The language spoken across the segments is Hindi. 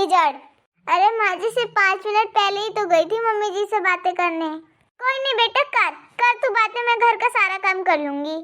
जड़। अरे माँ जी सिर्फ 5 मिनट पहले ही तो गई थी मम्मी जी से बातें करने। कोई नहीं बेटा, कर तू बातें, मैं घर का सारा काम कर लूंगी।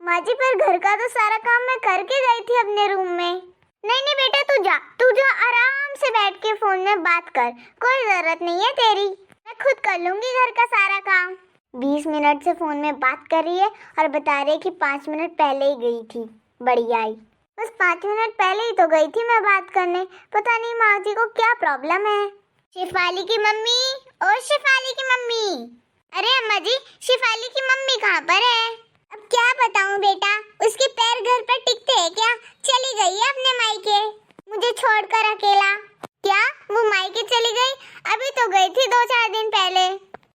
माँ जी पर घर का तो सारा काम मैं करके गई थी अपने रूम में। नहीं बेटा, तू जा आराम से बैठ के फोन में बात कर, कोई जरूरत नहीं है तेरी, मैं खुद कर लूंगी घर का सारा काम। 20 मिनट से फोन में बात कर रही है और बता रही है कि 5 मिनट पहले ही गई थी। बढ़िया आई, बस 5 मिनट पहले ही तो गई थी मैं बात करने। पता नहीं माँ जी को क्या प्रॉब्लम है। शिफाली की मम्मी, ओ शिफाली की मम्मी। अरे अम्मा जी, शिफाली की मम्मी कहाँ पर है? अब क्या बताऊँ बेटा, उसके पैर घर पर टिकते हैं क्या? चली गई है अपने मायके, मुझे छोड़कर अकेला। क्या वो मायके चली गई? अभी तो गई थी 2-4 दिन पहले।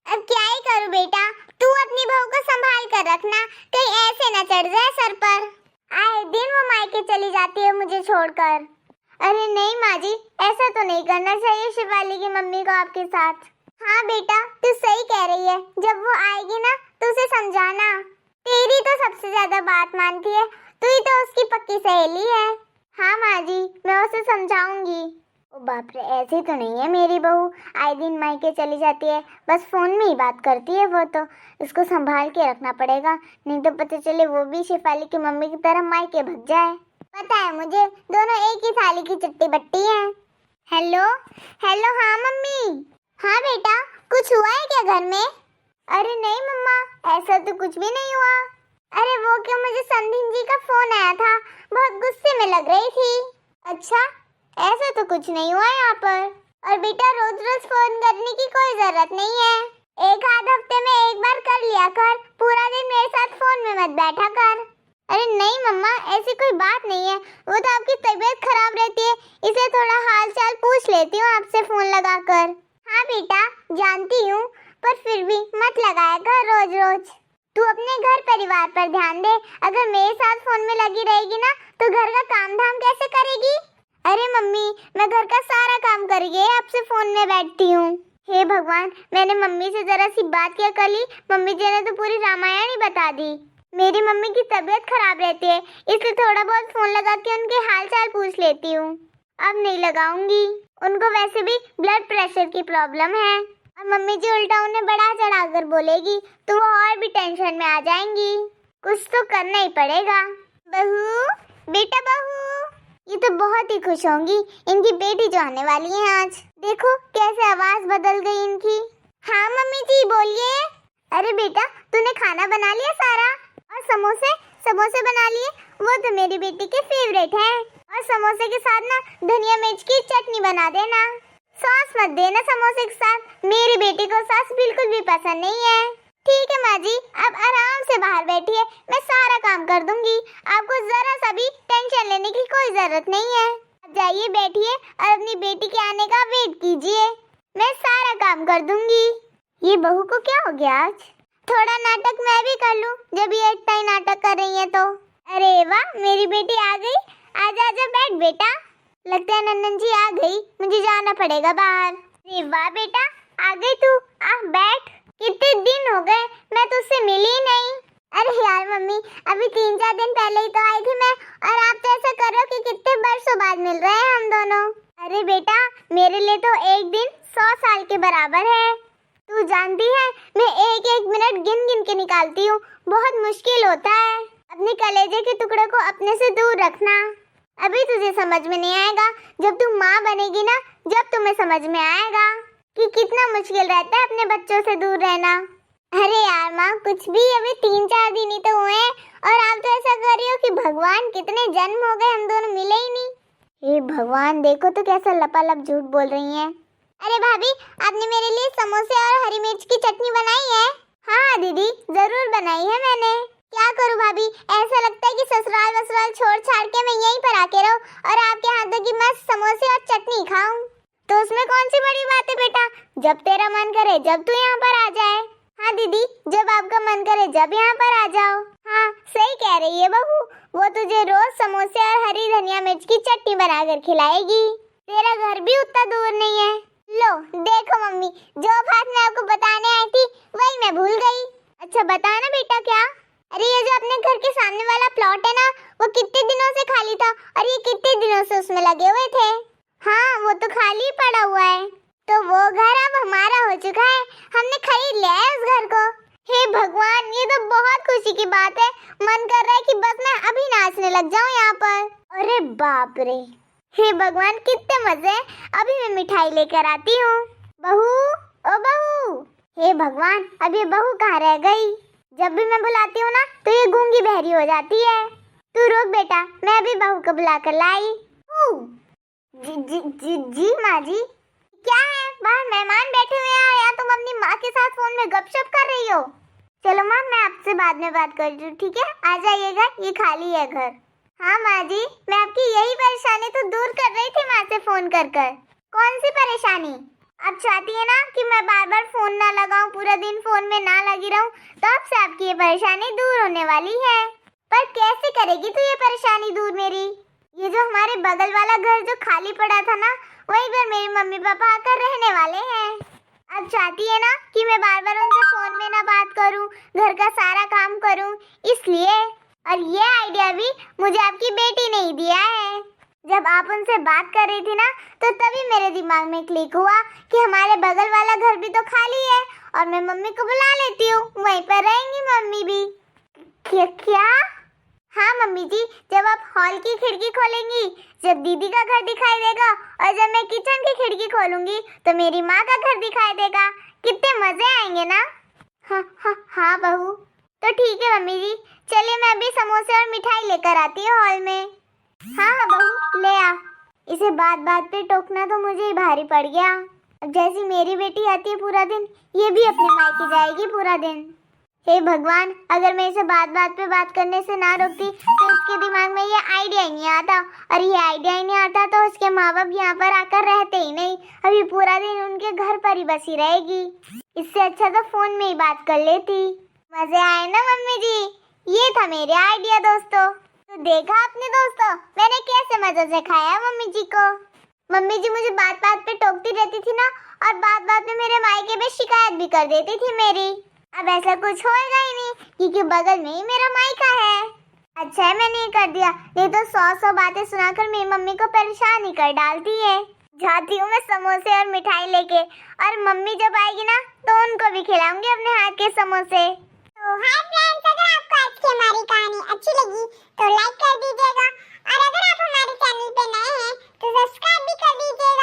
अब क्या ही करूँ बेटा, तू अपनी बहू को संभाल कर रखना, कहीं ऐसे न चढ़ जाए सर पर। आए दिन वो मायके चली जाती है मुझे छोड़कर। अरे नहीं माँ जी, ऐसा तो नहीं करना चाहिए शिफाली की मम्मी को आपके साथ। हाँ बेटा, तू सही कह रही है, जब वो आएगी ना तो उसे समझाना। तेरी तो सबसे ज्यादा बात मानती है, तू ही तो उसकी पक्की सहेली है। हाँ माँ जी, मैं उसे समझाऊंगी। ओ बाप रे, ऐसी तो नहीं है मेरी बहू, आए दिन मायके चली जाती है, बस फोन में ही बात करती है वो तो। इसको संभाल के रखना पड़ेगा, नहीं तो पता चले वो भी शिफाली की मम्मी की तरह मायके भग जाए। पता है मुझे, दोनों एक ही थाली की चट्टी बट्टी हैं। हेलो हेलो, हाँ मम्मी। हाँ बेटा, कुछ हुआ है क्या घर में? अरे नहीं मम्मा, ऐसा तो कुछ भी नहीं हुआ। अरे वो क्या, मुझे संदीप जी का फोन आया था, बहुत गुस्से में लग रही थी। अच्छा, ऐसा तो कुछ नहीं हुआ यहाँ पर। और बेटा रोज रोज फोन करने की कोई जरूरत नहीं है, एक आध हफ्ते में एक बार कर लिया कर, पूरा दिन मेरे साथ फोन में मत बैठा कर। अरे नहीं मम्मा, ऐसी कोई बात नहीं है, वो तो आपकी तबीयत खराब रहती है, इसे थोड़ा हाल चाल पूछ लेती हूँ आपसे फोन लगाकर। हाँ बेटा जानती हूँ, पर फिर भी मत लगाया कर रोज रोज। तू अपने घर परिवार पर ध्यान दे, अगर मेरे साथ फोन में लगी रहेगी ना तो घर का काम धाम कैसे करेगी? अरे मम्मी, मैं घर का सारा काम करके आपसे फोन में बैठती हूँ। हे भगवान, मैंने मम्मी से जरा सी बात किया कल ही, मम्मी जी ने तो पूरी रामायण ही बता दी। मेरी मम्मी की तबीयत खराब रहती है, इसलिए थोड़ा बहुत फोन लगा के उनके हाल चाल पूछ लेती हूँ। अब नहीं लगाऊंगी, उनको वैसे भी ब्लड प्रेशर की प्रॉब्लम है, और मम्मी जी उल्टा उन्हें बढ़ा चढ़ा कर बोलेगी तो वो और भी टेंशन में आ जाएंगी। कुछ तो करना ही पड़ेगा। बहू, बेटा बहू, ये तो बहुत ही खुश होंगी, इनकी बेटी जो आने वाली है आज। देखो कैसे आवाज बदल गई इनकी। हाँ मम्मी जी बोलिए। अरे बेटा, तूने खाना बना लिया सारा? और समोसे बना लिए, वो तो मेरी बेटी के फेवरेट हैं। और समोसे के साथ ना धनिया मिर्च की चटनी बना देना, सॉस मत देना समोसे के साथ, मेरी बेटी को सॉस बिल्कुल भी पसंद नहीं है। ठीक है माँ जी, अब आराम से बाहर बैठिए, मैं सारा काम कर दूंगी, आपको जरा सा भी टेंशन लेने की कोई जरूरत नहीं है। अब जाइए बैठिए और अपनी बेटी के आने का वेट कीजिए, मैं सारा काम कर दूंगी। ये बहू को क्या हो गया आज? थोड़ा नाटक मैं भी कर लूं, जब ये इतना ही नाटक कर रही है तो। अरे वाह, मेरी बेटी आ गई, आजा आजा बैठ बेटा। लगता है नंदन जी आ गई, मुझे जाना पड़ेगा बाहर। अरे वाह बेटा, आ गई तू, आ बैठ। कितने दिन हो गए, मैं तुझसे मिली ही नहीं। अरे यार मम्मी, अभी 3-4 दिन पहले ही तो आई थी मैं, और आप तो ऐसा कर रहे हो कि कितने वर्षों बाद मिल रहे हैं हम दोनों। अरे बेटा, मेरे लिए तो एक दिन 100 साल के बराबर है। तू जानती है, मैं एक एक मिनट गिन गिन के निकालती हूँ, बहुत मुश्किल होता है अपने कलेजे के टुकड़े को अपने से दूर रखना। अभी तुझे समझ में नहीं आएगा, जब तू माँ बनेगी ना, जब तुम्हें समझ में आएगा कि कितना मुश्किल रहता है अपने बच्चों से दूर रहना। अरे यार माँ, कुछ भी, अभी 3-4 दिन ही तो हुए हैं, और आप तो ऐसा कर रही हो कि भगवान कितने जन्म हो गए हम दोनों मिले ही नहीं। हे भगवान, देखो तो कैसा लपालप झूठ बोल रही हैं। अरे भाभी, आपने मेरे लिए समोसे और हरी मिर्च की चटनी बनाई है? हाँ दीदी, जरूर बनाई है मैंने। क्या करूँ भाभी, ऐसा लगता है कि ससुराल वसुराल छोड़ छाड़ के मैं यहीं पर आके रहूं और आपके हाथों की मस्त समोसे और चटनी खाऊं। तो उसमें कौन सी बड़ी बात है बेटा, जब तेरा मन करे जब तू यहाँ पर आ जाए। हाँ दीदी, जब आपका मन करे जब यहाँ पर आ जाओ। हाँ सही कह रही है बहू, वो तुझे रोज समोसे और हरी धनिया मिर्च की चटनी बनाकर खिलाएगी। तेरा घर भी उतना दूर नहीं है। लो देखो मम्मी, जो बात मैं आपको बताने आई थी वही मैं भूल गई। अच्छा बताना बेटा क्या? अरे ये जो अपने घर के सामने वाला प्लॉट है ना, वो कितने दिनों से खाली था और ये कितने दिनों से उसमें लगे हुए थे। हाँ वो तो खाली पड़ा हुआ है। तो वो घर अब हमारा हो चुका है, हमने खरीद लिया है उस घर को। हे भगवान, ये तो बहुत खुशी की बात है। मन कर रहा है कि बस मैं अभी नाचने लग जाऊं यहाँ पर। अरे बाप रे, हे भगवान कितने मजे हैं। अभी मैं मिठाई लेकर आती हूँ। बहू, ओ बहू। हे भगवान, अब ये बहू कहाँ रह गई? जब भी मैं बुलाती हूँ ना तो ये गूंगी बहरी हो जाती है। तू रुक बेटा, मैं अभी बहू को बुला कर लाई। जी जी जी जी माँ जी। क्या है, बाहर मेहमान बैठे हुए हैं या तुम अपनी माँ के साथ फोन में गपशप कर रही हो? चलो माँ, मैं आपसे बाद में बात कर रही हूँ, ठीक है? आ जाइएगा, ये खाली है घर। हाँ माँ जी, मैं आपकी यही परेशानी तो दूर कर रही थी माँ से फोन कर कर। कौन सी परेशानी? आप चाहती है ना कि मैं बार बार फोन ना लगाऊं, पूरा दिन फोन में ना लगी रहूं, तो अब से आपकी ये परेशानी दूर होने वाली है। पर कैसे करेगी तू ये परेशानी दूर मेरी? ये जो हमारे बगल वाला घर जो खाली पड़ा था ना, वहीं पर मेरी मम्मी पापा आकर रहने वाले हैं। अब चाहती है ना कि मैं बार बार उनसे फोन में ना बात करूं, घर का सारा काम करूं, इसलिए। और ये आइडिया भी मुझे आपकी बेटी ने ही दिया है। जब आप उनसे बात कर रही थी ना, तो तभी मेरे दिमाग में क्लिक हुआ कि हमारे बगल वाला घर भी तो खाली है और मैं मम्मी को बुला लेती हूँ, वहीं पर रहेंगी मम्मी भी। क्या? हाँ मम्मी जी, जब आप हॉल की खिड़की खोलेंगी, जब दीदी का घर दिखाई देगा, और जब मैं किचन की खिड़की खोलूंगी तो मेरी माँ का घर दिखाई देगा। कितने मजे आएंगे ना। हाँ बहू। तो ठीक है मम्मी जी, चलिए मैं अभी समोसे और मिठाई लेकर आती हूँ हॉल में। हाँ बहू, ले आ। इसे बात बात पे टोकना तो मुझे ही भारी पड़ गया। अब जैसी मेरी बेटी आती है पूरा दिन, ये भी अपने मायके जाएगी पूरा दिन। हे भगवान, अगर मैं इसे बात बात पे बात करने से ना रोकती तो इसके दिमाग में ये आइडिया ही नहीं आता, और ये आइडिया ही नहीं आता तो उसके माँ बाप यहाँ पर आकर रहते ही नहीं। अभी पूरा दिन उनके घर पर ही बसी रहेगी। इससे अच्छा तो फोन में ही बात कर लेती। मजे आए ना मम्मी जी? ये था मेरे आइडिया दोस्तों। तो देखा आपने दोस्तों, मैंने कैसे मजे से खाया मम्मी जी को। मम्मी जी मुझे बात बात पे टोकती रहती थी ना, और बात बात में मेरे मायके में शिकायत भी कर देती थी मेरी। अब ऐसा कुछ होएगा ही नहीं, क्योंकि बगल में ही मेरा मायका है। अच्छा है मैंने ये कर दिया, नहीं तो 100 बातें सुनाकर मेरी मम्मी को परेशान ही कर डालती है। जाती हूँ मैं समोसे और मिठाई लेके, और मम्मी जब आएगी ना तो उनको भी खिलाऊंगी अपने हाथ के समोसे। तो हाय फ्रेंड्स, अगर आपको आज की हमारी कहानी अच्छी लगी तो लाइक कर दीजिएगा, और अगर आप हमारे चैनल पे नए हैं तो सब्सक्राइब भी कर दीजिएगा।